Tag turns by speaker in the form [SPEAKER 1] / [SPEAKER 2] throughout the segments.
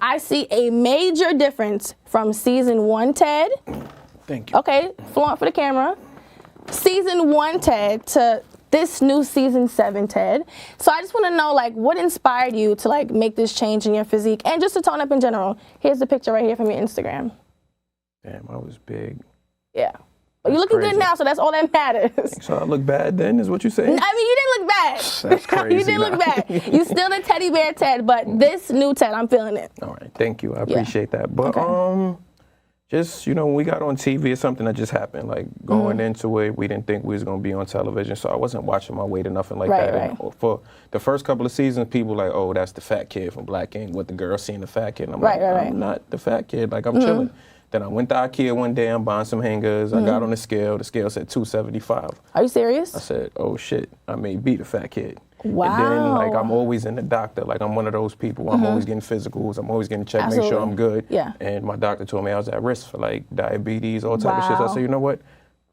[SPEAKER 1] I see a major difference from season 1 Ted.
[SPEAKER 2] Thank you.
[SPEAKER 1] Okay, flaunt for the camera. Season 1 Ted to this new season 7 Ted. So I just want to know, like, what inspired you to, like, make this change in your physique and just to tone up in general. Here's the picture right here from your Instagram.
[SPEAKER 2] Damn, I was big.
[SPEAKER 1] Yeah. But you're looking good now, so that's all that matters.
[SPEAKER 2] So I look bad then, is what you're saying?
[SPEAKER 1] I mean, you didn't look bad.
[SPEAKER 2] That's crazy.
[SPEAKER 1] You didn't look bad. You still the teddy bear Ted, but this new Ted, I'm feeling it.
[SPEAKER 2] All right, thank you. I appreciate that. But just, you know, when we got on TV, it's something that just happened. Like, going into it, we didn't think we was going to be on television, so I wasn't watching my weight or nothing like that.
[SPEAKER 1] Right.
[SPEAKER 2] And for the first couple of seasons, people were like, oh, that's the fat kid from Black King, what the girl seeing the fat kid. And I'm like, I'm not the fat kid. Like, I'm chilling. Then I went to IKEA one day, I'm buying some hangers. I got on the scale said 275.
[SPEAKER 1] Are you serious?
[SPEAKER 2] I said, oh shit, I may be the fat kid.
[SPEAKER 1] Wow.
[SPEAKER 2] And then, like, I'm always in the doctor. Like, I'm one of those people. I'm always getting physicals. I'm always getting checked, make sure I'm good.
[SPEAKER 1] Yeah.
[SPEAKER 2] And my doctor told me I was at risk for, like, diabetes, all type of shit. So I said, you know what?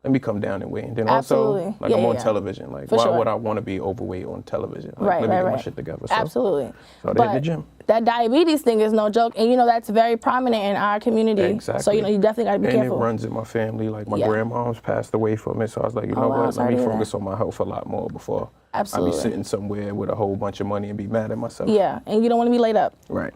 [SPEAKER 2] Let me come down and weigh. And then also, like, I'm on television. Like, why would I want to be overweight on television? Like, let me get my shit together. So,
[SPEAKER 1] Absolutely.
[SPEAKER 2] So I hit the gym.
[SPEAKER 1] That diabetes thing is no joke. And, you know, that's very prominent in our community.
[SPEAKER 2] Exactly.
[SPEAKER 1] So, you know, you definitely got to be careful.
[SPEAKER 2] And it runs in my family. Like, my grandmom's passed away from it. So I was like, you know what? Let me focus on my health a lot more before I be sitting somewhere with a whole bunch of money and be mad at myself.
[SPEAKER 1] Yeah, and you don't want to be laid up.
[SPEAKER 2] Right.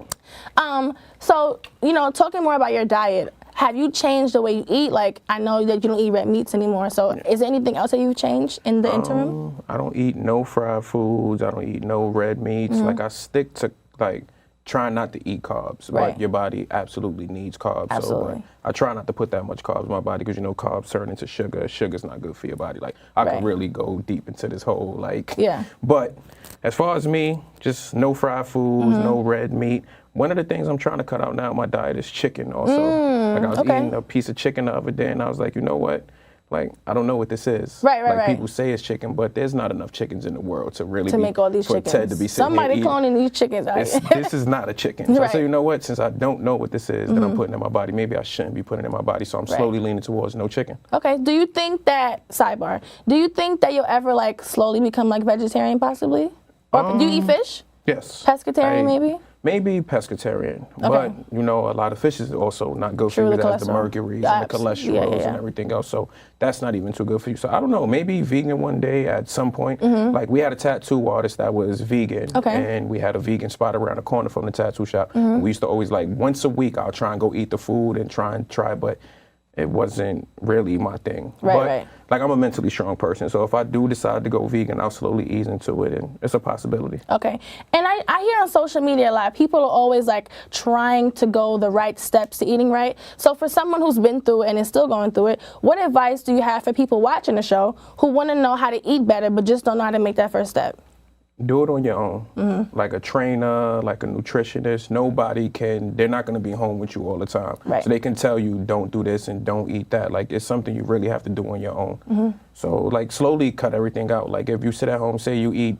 [SPEAKER 1] So, you know, talking more about your diet, have you changed the way you eat? Like, I know that you don't eat red meats anymore. So is there anything else that you've changed in the interim?
[SPEAKER 2] I don't eat no fried foods. I don't eat no red meats. Like, I stick to, like, trying not to eat carbs. But your body absolutely needs carbs.
[SPEAKER 1] Absolutely.
[SPEAKER 2] So I try not to put that much carbs in my body because, you know, carbs turn into sugar. Sugar's not good for your body. Like, I can really go deep into this whole, like. Yeah. But as far as me, just no fried foods, no red meat. One of the things I'm trying to cut out now in my diet is chicken also. Like, I was eating a piece of chicken the other day, and I was like, you know what? Like, I don't know what this is. Like, people say it's chicken, but there's not enough chickens in the world to really
[SPEAKER 1] make all these chickens.
[SPEAKER 2] Ted to be sitting
[SPEAKER 1] Somebody
[SPEAKER 2] here
[SPEAKER 1] cloning these chickens out here.
[SPEAKER 2] This is not a chicken. So I said, you know what? Since I don't know what this is that I'm putting in my body, maybe I shouldn't be putting it in my body. So I'm slowly leaning towards no chicken.
[SPEAKER 1] Okay. Do you think that, sidebar, do you think that you'll ever, like, slowly become, like, vegetarian possibly? Or do you eat fish?
[SPEAKER 2] Yes.
[SPEAKER 1] Pescatarian maybe?
[SPEAKER 2] Maybe pescatarian, but you know, a lot of fish is also not good for you. It has the mercury and the cholesterol and everything else, so that's not even too good for you. So I don't know, maybe vegan one day at some point. Like, we had a tattoo artist that was vegan, and we had a vegan spot around the corner from the tattoo shop. And we used to always, like, once a week, I'll try and go eat the food and try, but it wasn't really my thing. But like, I'm a mentally strong person, so if I do decide to go vegan, I'll slowly ease into it, and it's a possibility. Okay.
[SPEAKER 1] And I hear on social media a lot, people are always, like, trying to go the right steps to eating right. So for someone who's been through it and is still going through it, what advice do you have for people watching the show who want to know how to eat better but just don't know how to make that first step?
[SPEAKER 2] Do it on your own. Like a trainer, like a nutritionist, they're not going to be home with you all the time. So they can tell you, don't do this and don't eat that. Like, it's something you really have to do on your own. So, like, slowly cut everything out. Like, if you sit at home, say you eat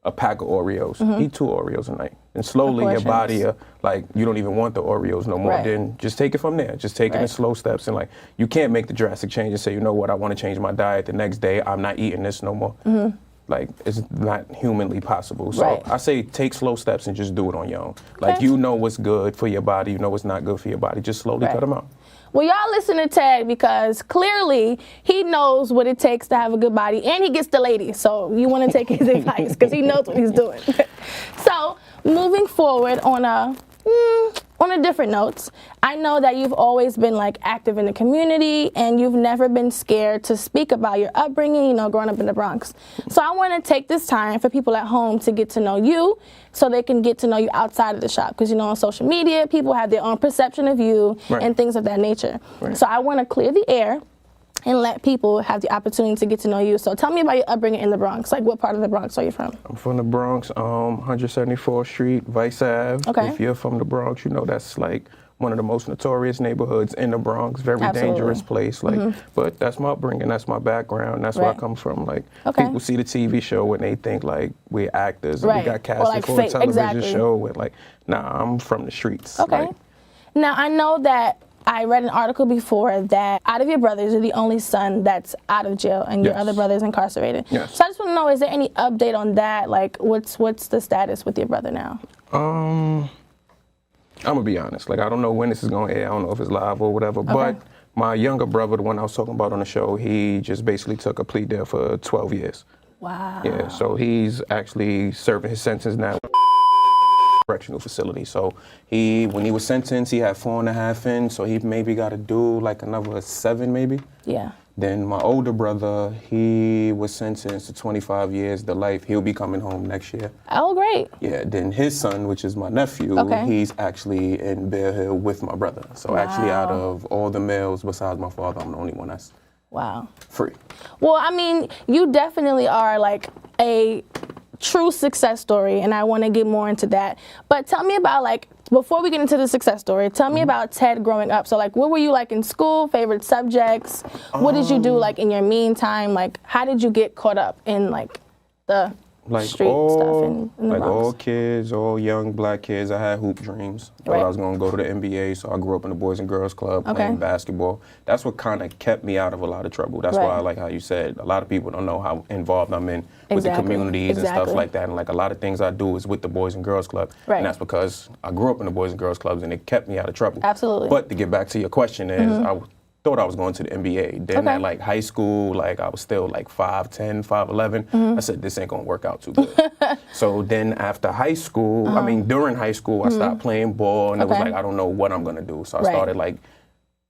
[SPEAKER 2] a pack of Oreos, eat 2 Oreos a night. And slowly your body, like, you don't even want the Oreos no more. Then just take it from there. Just take it in slow steps. And, like, you can't make the drastic change and say, you know what, I want to change my diet. The next day, I'm not eating this no more. Like, it's not humanly possible. So I say take slow steps and just do it on your own. Like, you know what's good for your body, you know what's not good for your body. Just slowly cut them out.
[SPEAKER 1] Well, y'all listen to Ted because clearly he knows what it takes to have a good body, and he gets the ladies. So you want to take his advice because he knows what he's doing. So moving forward on a different note, I know that you've always been, like, active in the community, and you've never been scared to speak about your upbringing, you know, growing up in the Bronx. So I want to take this time for people at home to get to know you so they can get to know you outside of the shop. Because, you know, on social media, people have their own perception of you and things of that nature. So I want to clear the air and let people have the opportunity to get to know you. So tell me about your upbringing in the Bronx. Like, what part of the Bronx are you from?
[SPEAKER 2] I'm from the Bronx, 174th Street, Vice Ave. If you're from the Bronx, you know that's, like, one of the most notorious neighborhoods in the Bronx. Very dangerous place. Like, but that's my upbringing, that's my background, that's where I come from. Like, people see the TV show and they think, like, we're actors and we got casted for a television show. And, like, nah, I'm from the streets. Like,
[SPEAKER 1] now, I know that I read an article before that out of your brothers, you're the only son that's out of jail and your other brother's incarcerated. So I just want to know, is there any update on that? Like, what's the status with your brother now?
[SPEAKER 2] I'm gonna be honest. Like, I don't know when this is gonna air. I don't know if it's live or whatever.
[SPEAKER 1] Okay.
[SPEAKER 2] But my younger brother, the one I was talking about on the show, he just basically took a plea deal for 12 years.
[SPEAKER 1] Wow.
[SPEAKER 2] Yeah. So he's actually serving his sentence now. Correctional facility. So when he was sentenced, he had 4.5 in. So he maybe got to do like another 7, maybe.
[SPEAKER 1] Yeah.
[SPEAKER 2] Then my older brother, he was sentenced to 25 years to life. He'll be coming home next year.
[SPEAKER 1] Oh, great.
[SPEAKER 2] Yeah, then his son, which is my nephew, he's actually in Bear Hill with my brother. So actually out of all the males besides my father, I'm the only one that's free.
[SPEAKER 1] Well, I mean, you definitely are like a true success story, and I want to get more into that. But tell me about, like, before we get into the success story, tell me about Ted growing up. So, like, what were you like in school, favorite subjects? What did you do, like, in your meantime? Like, how did you get caught up in, like, the street stuff in the Bronx?
[SPEAKER 2] All kids, all young black kids, I had hoop dreams. I thought I was going to go to the NBA, so I grew up in the Boys and Girls Club playing basketball. That's what kind of kept me out of a lot of trouble. That's why I like how you said, a lot of people don't know how involved I'm in with the communities and stuff like that. And like a lot of things I do is with the Boys and Girls Club. And that's because I grew up in the Boys and Girls Clubs and it kept me out of trouble.
[SPEAKER 1] Absolutely.
[SPEAKER 2] But to get back to your question is, I thought I was going to the NBA. Then at like high school, like I was still like 5'10", 5'11". I said, this ain't gonna work out too good. So then after high school, I mean, during high school, I stopped playing ball and it was like, I don't know what I'm gonna do. So I started like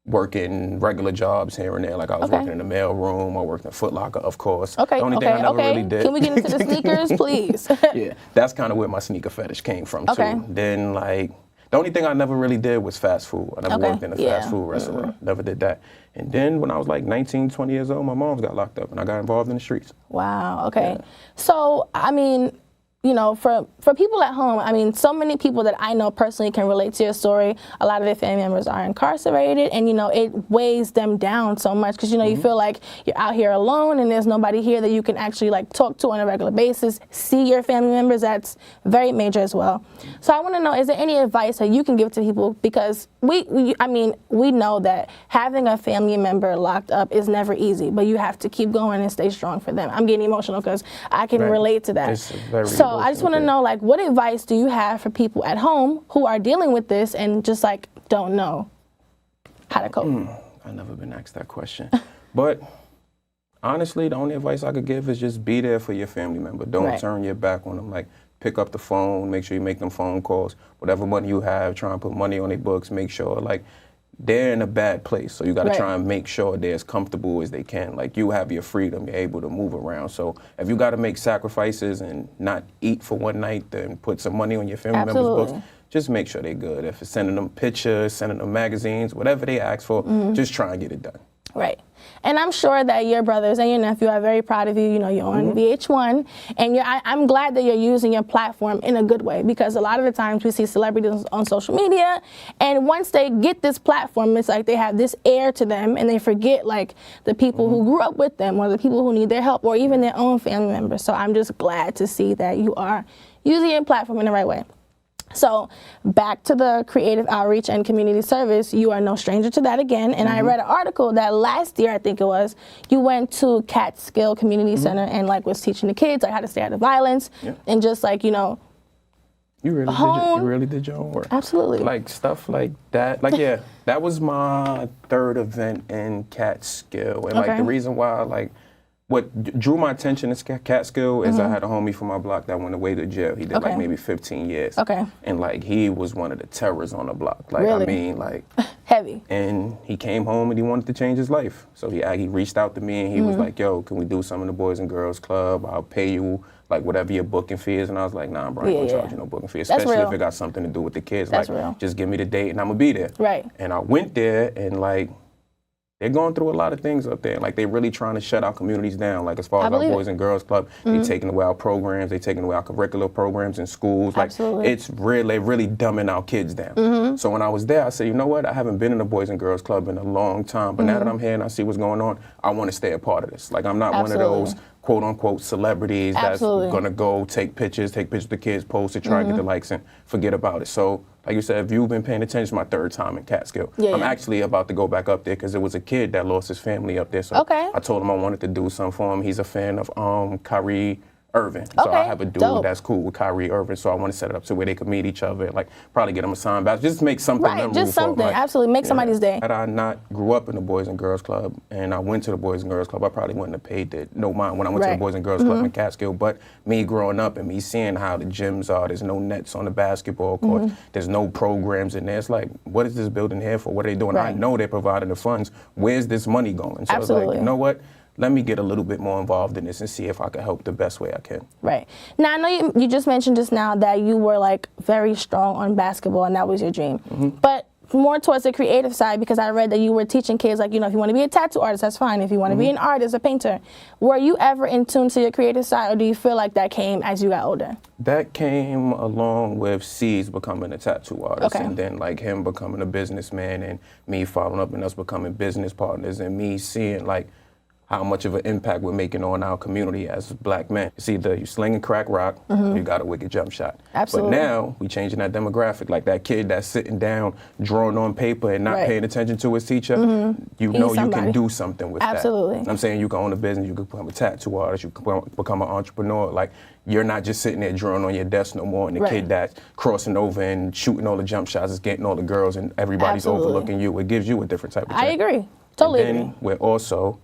[SPEAKER 2] working regular jobs here and there. Like I was working in the mail room, I worked in Foot Locker, of course. The only thing I never really did.
[SPEAKER 1] Can we get into the sneakers, please?
[SPEAKER 2] Yeah, that's kind of where my sneaker fetish came from too. Then like, the only thing I never really did was fast food. I never worked in a fast food restaurant. Never did that. And then when I was like 19, 20 years old, my mom's got locked up and I got involved in the streets.
[SPEAKER 1] Wow, okay. So, I mean, you know, for people at home, I mean, so many people that I know personally can relate to your story. A lot of their family members are incarcerated, and, you know, it weighs them down so much because, you know, you feel like you're out here alone and there's nobody here that you can actually, like, talk to on a regular basis, see your family members. That's very major as well. So I want to know, is there any advice that you can give to people? Because we know that having a family member locked up is never easy, but you have to keep going and stay strong for them. I'm getting emotional because I can relate to that.
[SPEAKER 2] It's very
[SPEAKER 1] so I just want to know, like, what advice do you have for people at home who are dealing with this and just, like, don't know how to cope?
[SPEAKER 2] I've never been asked that question. But honestly, the only advice I could give is just be there for your family member. Don't turn your back on them. Like, pick up the phone, make sure you make them phone calls. Whatever money you have, try and put money on their books. Make sure, like, they're in a bad place, so you got to try and make sure they're as comfortable as they can. Like, you have your freedom, you're able to move around. So if you got to make sacrifices and not eat for one night, then put some money on your family members' books, just make sure they're good. If it's sending them pictures, sending them magazines, whatever they ask for, just try and get it done.
[SPEAKER 1] Right. And I'm sure that your brothers and your nephew are very proud of you. You know, you're on VH1, and I'm glad that you're using your platform in a good way, because a lot of the times we see celebrities on social media, and once they get this platform, it's like they have this air to them, and they forget, like, the people who grew up with them, or the people who need their help, or even their own family members. So I'm just glad to see that you are using your platform in the right way. So back to the creative outreach and community service, you are no stranger to that again. And I read an article that last year, I think it was, you went to Catskill Community Center and, like, was teaching the kids, like, how to stay out of violence and just, like, you know,
[SPEAKER 2] you really did your own work.
[SPEAKER 1] Absolutely.
[SPEAKER 2] Like, stuff like that. Like, yeah, that was my 3rd event in Catskill. And, like, the reason why, like, what drew my attention to Catskill is I had a homie from my block that went away to jail. He did like maybe 15 years. And like he was one of the terrors on the block. Like I mean, like
[SPEAKER 1] heavy.
[SPEAKER 2] And he came home and he wanted to change his life. So he reached out to me and he was like, "Yo, can we do some in the Boys and Girls Club? I'll pay you like whatever your booking fee is." And I was like, "Nah, bro, I ain't gonna charge you no booking fee, especially if it got something to do with the kids.
[SPEAKER 1] That's
[SPEAKER 2] like,
[SPEAKER 1] real.
[SPEAKER 2] Just give me the date and I'm gonna be there."
[SPEAKER 1] Right.
[SPEAKER 2] And I went there and like. They're going through a lot of things up there. Like, they're really trying to shut our communities down. Like, as far as our Boys and Girls Club, they're taking away our programs. They're taking away our curricular programs in schools. Like, it's really dumbing our kids down. So when I was there, I said, you know what? I haven't been in a Boys and Girls Club in a long time. But now that I'm here and I see what's going on, I want to stay a part of this. Like, I'm not one of those quote-unquote celebrities that's going to go take pictures of the kids, post it, try and get the likes, and forget about it. So, like you said, if you've been paying attention, it's my 3rd time in Catskill. I'm actually about to go back up there because it was a kid that lost his family up there. So I told him I wanted to do something for him. He's a fan of Kyrie Irving. So
[SPEAKER 1] Okay,
[SPEAKER 2] I have a dude
[SPEAKER 1] dope.
[SPEAKER 2] that's cool with Kyrie Irving, so I want to set it up to where they could meet each other and like probably get them a signed basketball. Just make something
[SPEAKER 1] Right,
[SPEAKER 2] memorable
[SPEAKER 1] just something.
[SPEAKER 2] for 'em. Like,
[SPEAKER 1] Absolutely, make somebody's day.
[SPEAKER 2] Had I not grew up in the Boys and Girls Club and I went to the Boys and Girls Club, I probably wouldn't have paid no mind when I went to the
[SPEAKER 1] Right.
[SPEAKER 2] Boys and Girls Club in Catskill. But me growing up and me seeing how the gyms are, there's no nets on the basketball court, there's no programs in there. It's like, what is this building here for? What are they doing? I
[SPEAKER 1] Right.
[SPEAKER 2] know they're providing the funds. Where's this money going? So it's
[SPEAKER 1] Absolutely.
[SPEAKER 2] like, you know what? Let me get a little bit more involved in this and see if I can help the best way I can.
[SPEAKER 1] Right. Now, I know you just mentioned just now that you were like very strong on basketball and that was your dream. But more towards the creative side, because I read that you were teaching kids, like, you know, if you want to be a tattoo artist, that's fine. If you want to be an artist, a painter. Were you ever in tune to your creative side, or do you feel like that came as you got older?
[SPEAKER 2] That came along with C's becoming a tattoo artist,
[SPEAKER 1] Okay.
[SPEAKER 2] and then like him becoming a businessman and me following up and us becoming business partners, and me seeing like how much of an impact we're making on our community as black men. It's either you slinging crack rock, or you got a wicked jump shot.
[SPEAKER 1] Absolutely.
[SPEAKER 2] But now we changing that demographic. Like that kid that's sitting down, drawing on paper and not
[SPEAKER 1] Right.
[SPEAKER 2] paying attention to his teacher, you know you
[SPEAKER 1] somebody.
[SPEAKER 2] can do something with
[SPEAKER 1] Absolutely.
[SPEAKER 2] that. I'm saying you can own a business, you can become a tattoo artist, you can become an entrepreneur. Like you're not just sitting there drawing on your desk no more, and the
[SPEAKER 1] Right.
[SPEAKER 2] kid that's crossing over and shooting all the jump shots is getting all the girls and everybody's
[SPEAKER 1] Absolutely.
[SPEAKER 2] overlooking you. It gives you a different type of
[SPEAKER 1] I
[SPEAKER 2] check.
[SPEAKER 1] agree. Totally
[SPEAKER 2] And then
[SPEAKER 1] agree.
[SPEAKER 2] we're also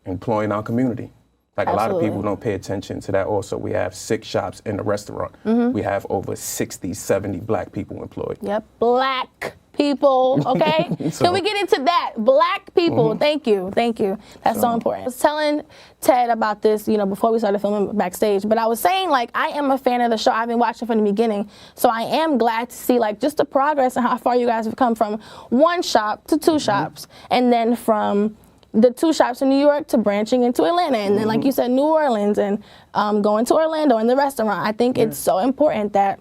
[SPEAKER 2] employing our community. Like a lot of
[SPEAKER 1] Absolutely.
[SPEAKER 2] people don't pay attention to that also. We have 6 shops in the restaurant. We have over 60, 70 black people employed.
[SPEAKER 1] Yep. Black people, okay? Can we get into that? Black people. Thank you. Thank you. That's so important. I was telling Ted about this, you know, before we started filming backstage, but I was saying, like, I am a fan of the show. I've been watching from the beginning. So I am glad to see, like, just the progress and how far you guys have come from 1 shop to 2 shops, and then from the 2 shops in New York to branching into Atlanta, and then, like you said, New Orleans, and going to Orlando in the restaurant. I think it's so important that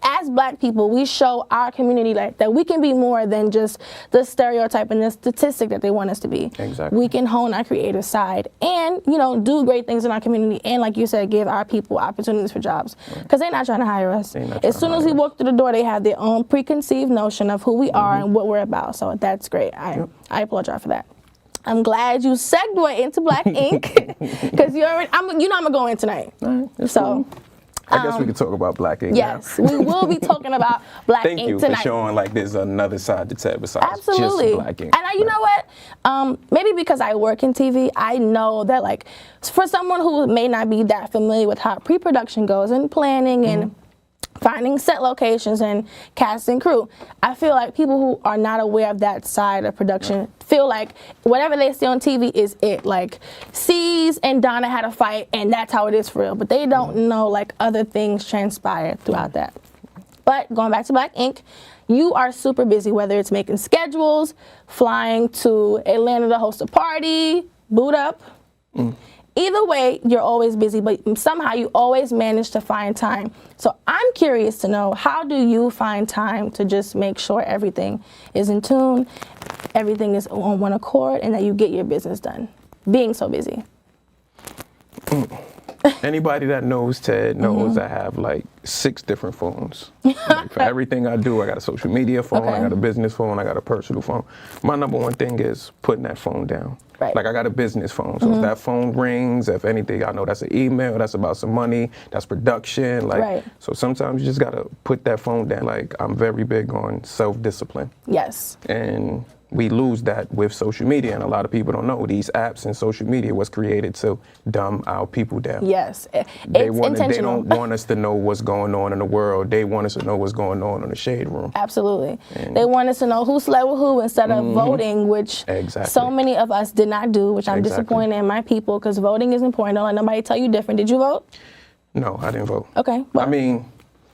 [SPEAKER 1] as black people, we show our community like that we can be more than just the stereotype and the statistic that they want us to be.
[SPEAKER 2] Exactly.
[SPEAKER 1] We can hone our creative side and, you know, do great things in our community, and like you said, give our people opportunities for jobs, because they're not trying to hire us. As soon as we walk through the door, they have their own preconceived notion of who we are and what we're about. So that's great. I applaud y'all for that. I'm glad you segued into Black Ink, because you already, I'm gonna go in tonight. So.
[SPEAKER 2] Cool. I guess we could talk about Black Ink
[SPEAKER 1] Yes,
[SPEAKER 2] now.
[SPEAKER 1] we will be talking about Black
[SPEAKER 2] Thank
[SPEAKER 1] Ink
[SPEAKER 2] you
[SPEAKER 1] tonight.
[SPEAKER 2] for showing like there's another side to Ted besides
[SPEAKER 1] Absolutely.
[SPEAKER 2] just Black Ink.
[SPEAKER 1] And you know what? Maybe because I work in TV, I know that, like, for someone who may not be that familiar with how pre-production goes and planning and finding set locations and casting crew, I feel like people who are not aware of that side of production feel like whatever they see on TV is it. Like, C's and Donna had a fight and that's how it is for real. But they don't know, like, other things transpire throughout that. But going back to Black Ink, you are super busy, whether it's making schedules, flying to Atlanta to host a party, boot up. Either way, you're always busy, but somehow you always manage to find time. So I'm curious to know, how do you find time to just make sure everything is in tune, everything is on one accord, and that you get your business done, being so busy?
[SPEAKER 2] Anybody that knows Ted knows I have like 6 different phones. Like for everything I do, I got a social media phone, I got a business phone, I got a personal phone. My number one thing is putting that phone down.
[SPEAKER 1] Right.
[SPEAKER 2] Like I got a business phone, so if that phone rings, if anything, I know that's an email, that's about some money, that's production. Like, so sometimes you just gotta put that phone down. Like I'm very big on self-discipline.
[SPEAKER 1] Yes.
[SPEAKER 2] And we lose that with social media, and a lot of people don't know these apps and social media was created to dumb our people down.
[SPEAKER 1] Yes,
[SPEAKER 2] They
[SPEAKER 1] intentional.
[SPEAKER 2] don't want us to know what's going on in the world. They want us to know what's going on in the shade room.
[SPEAKER 1] Absolutely. They want us to know who slept with who instead of voting, which so many of us did not do, which I'm disappointed in my people, because voting is important. Don't let nobody tell you different. Did you vote?
[SPEAKER 2] No, I didn't vote.
[SPEAKER 1] Okay. Well,
[SPEAKER 2] I mean,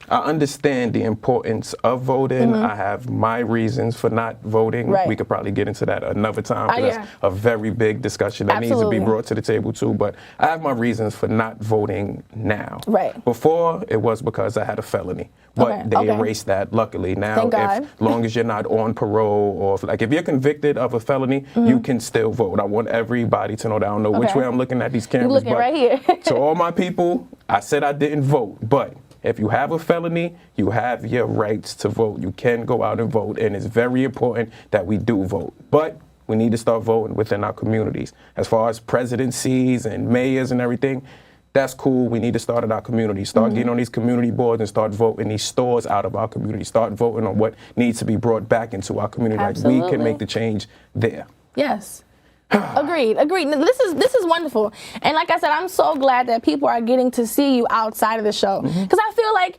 [SPEAKER 2] I understand the importance of voting. I have my reasons for not voting. We could probably get into that another time, because that's a very big discussion that needs to be brought to the table too. But I have my reasons for not voting now. Before, it was because I had a felony. But they erased that, luckily. Now, as long as you're not on parole, or if you're convicted of a felony, you can still vote. I want everybody to know that. I don't know which way I'm looking at these cameras.
[SPEAKER 1] You're looking right here.
[SPEAKER 2] To all my people, I said I didn't vote, but if you have a felony, you have your rights to vote. You can go out and vote, and it's very important that we do vote. But we need to start voting within our communities. As far as presidencies and mayors and everything, that's cool. We need to start at our community. Start getting on these community boards and start voting these stores out of our community. Start voting on what needs to be brought back into our community.
[SPEAKER 1] Absolutely.
[SPEAKER 2] Like, we can make the change there.
[SPEAKER 1] Yes. Agreed. Now, this is wonderful. And like I said, I'm so glad that people are getting to see you outside of the show. Because I feel like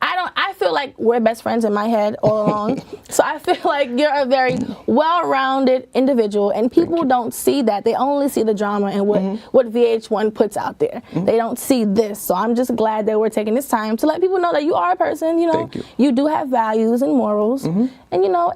[SPEAKER 1] I feel like we're best friends in my head all along. So I feel like you're a very well-rounded individual, and people don't see that. They only see the drama and what VH1 puts out there. They don't see this. So I'm just glad that we're taking this time to let people know that you are a person, you do have values and morals and,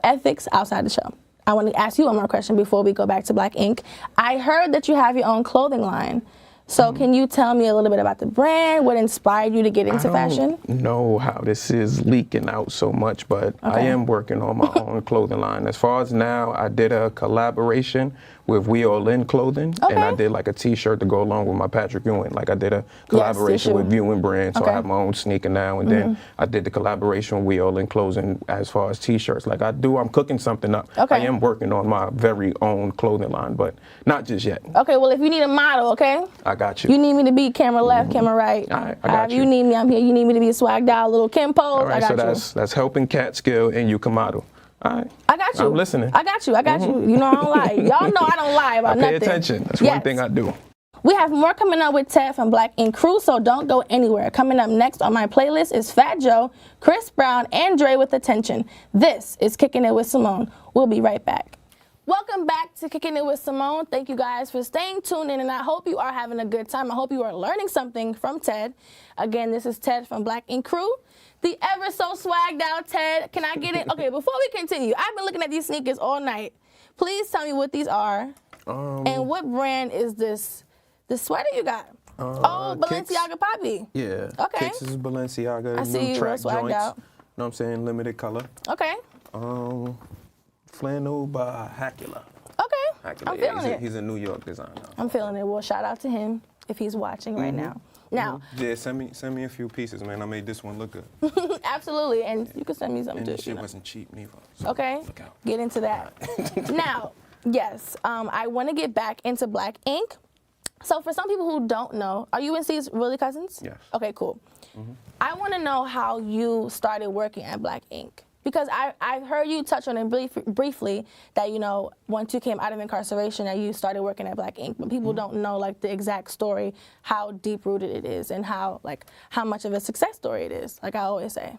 [SPEAKER 1] ethics outside the show. I want to ask you one more question before we go back to Black Ink. I heard that you have your own clothing line. So can you tell me a little bit about the brand? What inspired you to get into fashion?
[SPEAKER 2] I don't know how this is leaking out so much, but I am working on my own clothing line. As far as now, I did a collaboration with We All In Clothing, and I did like a t-shirt to go along with my Patrick Ewing. Like, I did a collaboration with Ewing brand, so I have my own sneaker now, and then I did the collaboration with We All In Clothing as far as t-shirts. Like, I'm cooking something up. I am working on my very own clothing line, but not just yet.
[SPEAKER 1] Okay, well, if you need a model,
[SPEAKER 2] I got you.
[SPEAKER 1] You need me to be camera left, camera right.
[SPEAKER 2] All right, I got you.
[SPEAKER 1] You need me, I'm here. You need me to be swagged out, little Kim pose,
[SPEAKER 2] All right,
[SPEAKER 1] I got
[SPEAKER 2] so
[SPEAKER 1] you.
[SPEAKER 2] that's helping Cat Skill and you can model. All right.
[SPEAKER 1] I got you.
[SPEAKER 2] I'm listening.
[SPEAKER 1] I got you. I got you. You know I don't lie. Y'all know I don't lie about nothing.
[SPEAKER 2] Pay attention. That's one thing I do.
[SPEAKER 1] We have more coming up with Ted from Black Ink Crew, so don't go anywhere. Coming up next on my playlist is Fat Joe, Chris Brown, and Dre with Attention. This is Kicking It with Simone. We'll be right back. Welcome back to Kicking It with Simone. Thank you guys for staying tuned in, and I hope you are having a good time. I hope you are learning something from Ted. Again, this is Ted from Black Ink Crew. The ever so swagged out Ted. Can I get it? Okay, before we continue, I've been looking at these sneakers all night. Please tell me what these are. And what brand is this? The sweater you got? Balenciaga Poppy.
[SPEAKER 2] Yeah.
[SPEAKER 1] Okay.
[SPEAKER 2] Kicks is Balenciaga.
[SPEAKER 1] I see you real swagged out.
[SPEAKER 2] Know what I'm saying? Limited color.
[SPEAKER 1] Okay.
[SPEAKER 2] Flannel by Hackula.
[SPEAKER 1] Okay. I'm feeling it.
[SPEAKER 2] He's a New York designer.
[SPEAKER 1] I'm feeling it. Well, shout out to him if he's watching right now. Now,
[SPEAKER 2] yeah, send me a few pieces, man. I made this one look good.
[SPEAKER 1] Absolutely, and you can send me something too.
[SPEAKER 2] And this shit wasn't cheap neither. So
[SPEAKER 1] okay,
[SPEAKER 2] look out.
[SPEAKER 1] Get into that. Now, yes, I want to get back into Black Ink. So for some people who don't know, are you and C's really cousins?
[SPEAKER 2] Yes.
[SPEAKER 1] Okay, cool. I want to know how you started working at Black Ink. Because I heard you touch on it briefly that, once you came out of incarceration that you started working at Black Ink. But people don't know, like, the exact story, how deep-rooted it is, and how much of a success story it is, like I always say.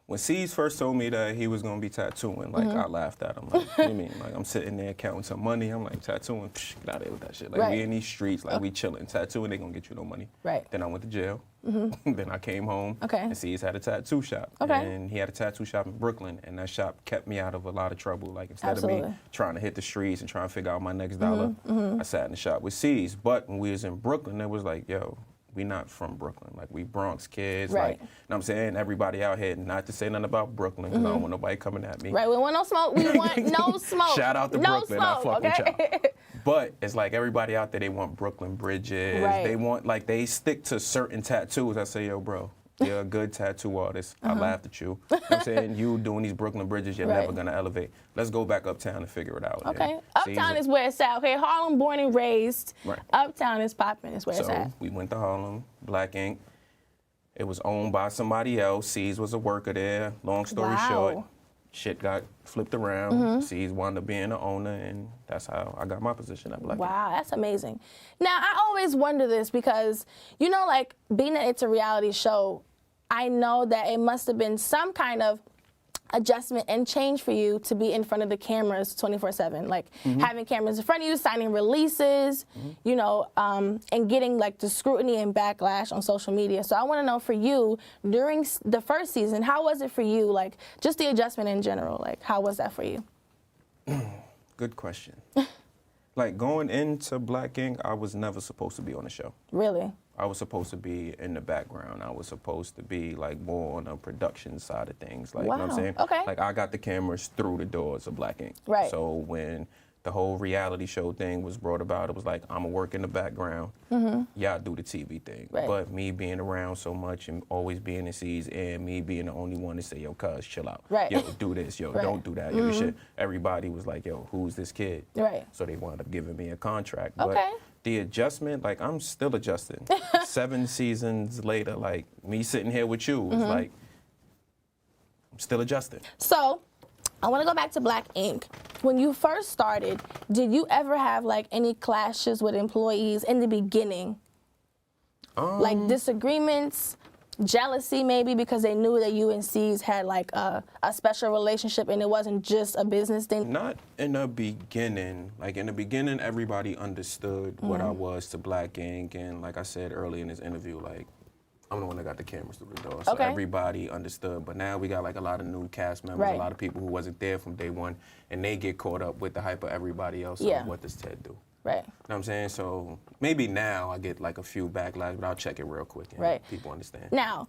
[SPEAKER 2] When C's first told me that he was going to be tattooing, like, I laughed at him. Like, what do you mean? Like, I'm sitting there counting some money. I'm like, tattooing? Psh, get out of here with that shit. Like, we in these streets, like, we chilling. Tattooing, they going to get you no money.
[SPEAKER 1] Right.
[SPEAKER 2] Then I went to jail. Then I came home. And C's had a tattoo shop. And he had a tattoo shop in Brooklyn. And that shop kept me out of a lot of trouble. Like, instead of me trying to hit the streets and trying to figure out my next dollar, I sat in the shop with C's. But when we was in Brooklyn, it was like, yo, we not from Brooklyn. Like, we Bronx kids. Like, you know what I'm saying? Everybody out here, not to say nothing about Brooklyn, because I don't want nobody coming at me.
[SPEAKER 1] Right, we want no smoke. We want no smoke.
[SPEAKER 2] Shout out to
[SPEAKER 1] no
[SPEAKER 2] Brooklyn.
[SPEAKER 1] Smoke,
[SPEAKER 2] I fuck with y'all. But it's like everybody out there, they want Brooklyn bridges. They want, like, they stick to certain tattoos. I say, yo, bro, you're a good tattoo artist. I laughed at you. You know what I'm saying? You doing these Brooklyn bridges, you're never going to elevate. Let's go back uptown and figure it out.
[SPEAKER 1] Okay. Uptown is where it's at. Okay, Harlem born and raised. Uptown is popping. Is where it's at.
[SPEAKER 2] So we went to Harlem, Black Ink. It was owned by somebody else. C's was a worker there. Long story short, shit got flipped around. C's wound up being the owner, and that's how I got my position at Black Ink.
[SPEAKER 1] Wow, that's amazing. Now, I always wonder this because, like, being that it's a reality show, I know that it must have been some kind of adjustment and change for you to be in front of the cameras 24/7, like having cameras in front of you, signing releases, and getting, like, the scrutiny and backlash on social media. So I want to know, for you, during the first season, how was it for you, like, just the adjustment in general? Like, how was that for you?
[SPEAKER 2] Good question. Like, going into Black Ink, I was never supposed to be on the show.
[SPEAKER 1] Really?
[SPEAKER 2] I was supposed to be in the background. I was supposed to be, like, more on the production side of things. Like, you know what I'm saying?
[SPEAKER 1] Okay.
[SPEAKER 2] Like, I got the cameras through the doors of Black Ink.
[SPEAKER 1] Right.
[SPEAKER 2] So when the whole reality show thing was brought about, it was like, I'm going to work in the background. Y'all do the TV thing.
[SPEAKER 1] Right.
[SPEAKER 2] But me being around so much and always being in C's and me being the only one to say, yo, cuz, chill out.
[SPEAKER 1] Right.
[SPEAKER 2] Yo, do this. Yo, don't do that. Yo, shit. Everybody was like, yo, who's this kid?
[SPEAKER 1] Right.
[SPEAKER 2] So they wound up giving me a contract.
[SPEAKER 1] Okay.
[SPEAKER 2] But the adjustment, like, I'm still adjusting. 7 seasons later, like, me sitting here with you is like, I'm still adjusting.
[SPEAKER 1] So, I want to go back to Black Ink. When you first started, did you ever have, like, any clashes with employees in the beginning? Like, disagreements, jealousy maybe, because they knew that UNCs had, like, a special relationship and it wasn't just a business thing?
[SPEAKER 2] Not in the beginning. Like, in the beginning, everybody understood what I was to Black Ink. And like I said early in this interview, like, I'm the one that got the cameras through the door. So everybody understood. But now we got, like, a lot of new cast members, a lot of people who wasn't there from day one, and they get caught up with the hype of everybody else. So what does Ted do?
[SPEAKER 1] Right.
[SPEAKER 2] You know what I'm saying? So maybe now I get, like, a few backlash, but I'll check it real quick and people understand.
[SPEAKER 1] Now,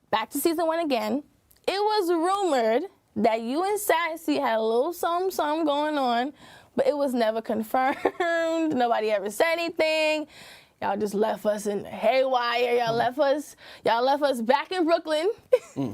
[SPEAKER 1] back to season 1 again. It was rumored that you and Sassy had a little something going on, but it was never confirmed. Nobody ever said anything. Y'all just left us in haywire. Y'all left us back in Brooklyn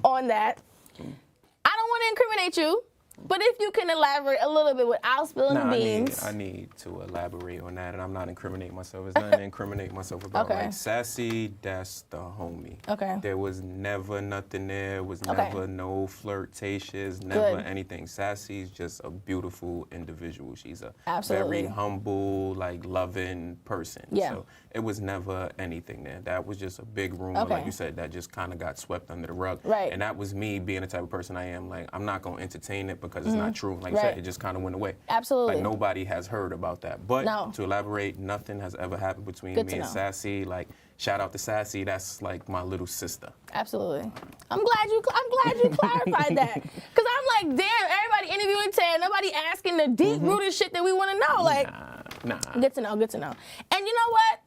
[SPEAKER 1] on that. I don't want to incriminate you, but if you can elaborate a little bit without spilling the beans.
[SPEAKER 2] I need to elaborate on that, and I'm not incriminating myself. There's nothing to incriminate myself about. Like, Sassy, that's the homie. There was never nothing there. Was never no flirtations, never anything. Sassy's just a beautiful individual. She's a very humble, like, loving person. So it was never anything there. That was just a big rumor, like you said, that just kind of got swept under the rug. And that was me being the type of person I am. Like, I'm not going to entertain it because it's not true. Like you said, it just kind of went away. Like, nobody has heard about that. But to elaborate, nothing has ever happened between me and Sassy. Like, shout out to Sassy. That's like my little sister.
[SPEAKER 1] Absolutely. I'm glad you clarified that. Because I'm like, damn, everybody interviewing Ted, nobody asking the deep-rooted shit that we want to know. Like,
[SPEAKER 2] nah.
[SPEAKER 1] Good to know. And you know what?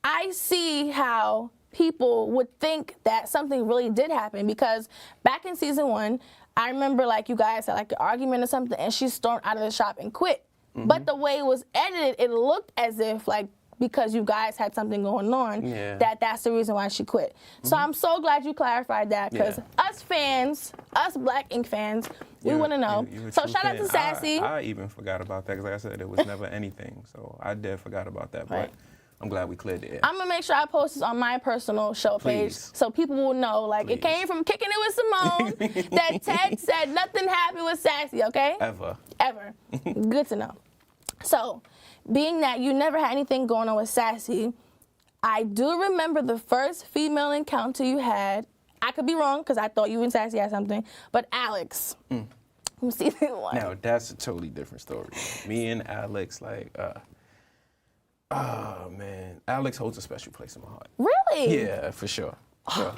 [SPEAKER 1] I see how people would think that something really did happen, because back in season 1, I remember, like, you guys had, like, an argument or something, and she stormed out of the shop and quit. But the way it was edited, it looked as if, like, because you guys had something going on, that's the reason why she quit. So I'm so glad you clarified that, because us fans, us Black Ink fans, we want to know. So shout out to Sassy.
[SPEAKER 2] I even forgot about that, because like I said, it was never anything. So I did forgot about that, but I'm glad we cleared the air.
[SPEAKER 1] I'm going to make sure I post this on my personal show page so people will know, like, it came from Kicking It With Simone that Ted said nothing happened with Sassy, okay?
[SPEAKER 2] Ever.
[SPEAKER 1] Good to know. So, being that you never had anything going on with Sassy, I do remember the first female encounter you had. I could be wrong, because I thought you and Sassy had something, but Alex from season 1.
[SPEAKER 2] Now, that's a totally different story. Me and Alex, like, oh, man. Alex holds a special place in my heart.
[SPEAKER 1] Really?
[SPEAKER 2] Yeah, for sure. For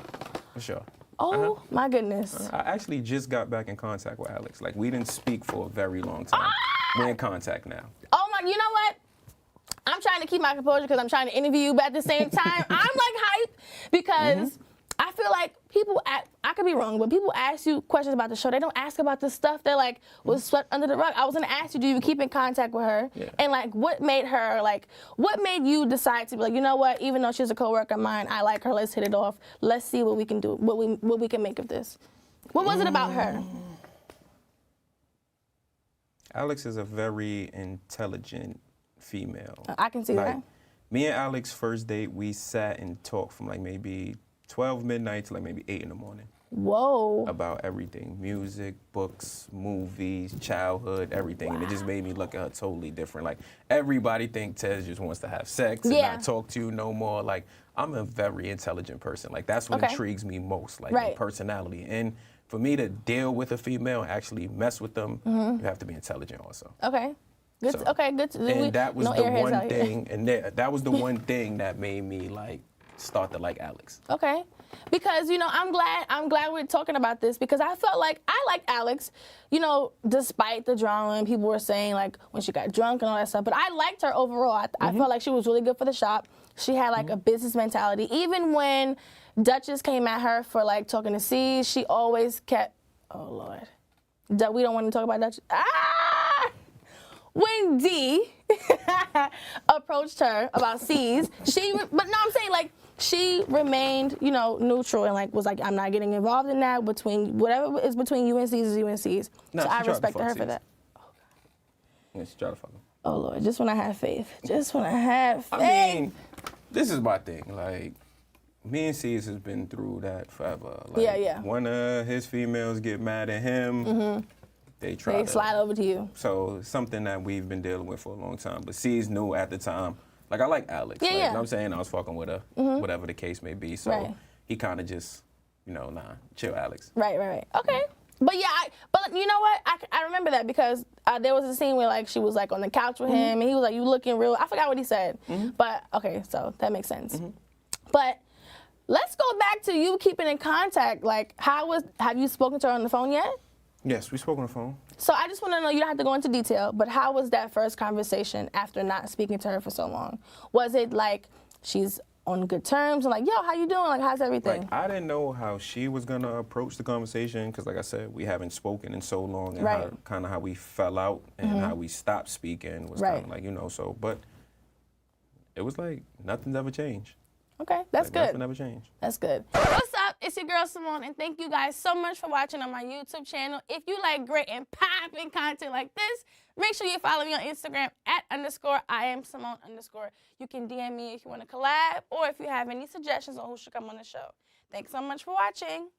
[SPEAKER 2] sure.
[SPEAKER 1] Oh, my goodness.
[SPEAKER 2] I actually just got back in contact with Alex. Like, we didn't speak for a very long time. We're in contact now.
[SPEAKER 1] Oh, my, you know what? I'm trying to keep my composure because I'm trying to interview you, but at the same time, I'm, like, hyped because I feel like people, I could be wrong, but people ask you questions about the show. They don't ask about the stuff that, like, was swept under the rug. I was going to ask you, do you keep in contact with her? And, like, what made you decide to be like, you know what, even though she's a coworker of mine, I like her, let's hit it off. Let's see what we can do, what we can make of this. What was it about her?
[SPEAKER 2] Alex is a very intelligent female.
[SPEAKER 1] I can see that.
[SPEAKER 2] Me and Alex, first date, we sat and talked from, like, maybe 12 midnight to, like, maybe 8 in the morning.
[SPEAKER 1] Whoa.
[SPEAKER 2] About everything. Music, books, movies, childhood, everything. And it just made me look at her totally different. Like, everybody think Ted just wants to have sex and not talk to you no more. Like, I'm a very intelligent person. Like, that's what intrigues me most, like, my personality. And for me to deal with a female and actually mess with them, you have to be intelligent also.
[SPEAKER 1] Okay. Good.
[SPEAKER 2] So,
[SPEAKER 1] good.
[SPEAKER 2] And that was the one thing, and that was the one thing that made me, like, start to like Alex.
[SPEAKER 1] Okay. Because, you know, I'm glad we're talking about this, because I felt like I liked Alex, you know, despite the drama and people were saying, like, when she got drunk and all that stuff. But I liked her overall. I felt like she was really good for the shop. She had, like, a business mentality. Even when Duchess came at her for, like, talking to C's, she always kept, oh, Lord. We don't want to talk about Duchess. When D approached her about C's, but no, I'm saying, like, she remained, you know, neutral and, like, was like, I'm not getting involved in that. Whatever is between UNC's is UNC's. No, so I respected her for that. Oh, God.
[SPEAKER 2] Yeah, she tried to fuck him.
[SPEAKER 1] Oh Lord, just when I have faith. Just when I have faith.
[SPEAKER 2] I mean, this is my thing. Like, me and C's has been through that forever. Like,
[SPEAKER 1] yeah.
[SPEAKER 2] One of his females get mad at him. They try to
[SPEAKER 1] slide over to you.
[SPEAKER 2] So it's something that we've been dealing with for a long time. But C's knew at the time. Like, I like Alex.
[SPEAKER 1] Yeah,
[SPEAKER 2] like,
[SPEAKER 1] yeah.
[SPEAKER 2] You know what I'm saying? I was fucking with her, whatever the case may be. So he kind of just, chill, Alex.
[SPEAKER 1] Right. Okay. But yeah, but you know what? I remember that because there was a scene where like she was like on the couch with him and he was like, "You looking real." I forgot what he said. But okay, so that makes sense. But let's go back to you keeping in contact. Like, have you spoken to her on the phone yet?
[SPEAKER 2] Yes, we spoke on the phone.
[SPEAKER 1] So I just want to know, you don't have to go into detail, but how was that first conversation after not speaking to her for so long? Was it like she's on good terms and like, yo, how you doing? Like, how's everything?
[SPEAKER 2] Like, I didn't know how she was going to approach the conversation because, like I said, we haven't spoken in so long and kind of how we fell out and how we stopped speaking was kind of like, so, but it was like nothing's ever changed.
[SPEAKER 1] Okay, that's good.
[SPEAKER 2] Nothing ever changed.
[SPEAKER 1] That's good. What's up? It's your girl Simone, and thank you guys so much for watching on my YouTube channel. If you like great and popping content like this, make sure you follow me on Instagram @_IamSimone_. You can DM me if you want to collab or if you have any suggestions on who should come on the show. Thanks so much for watching.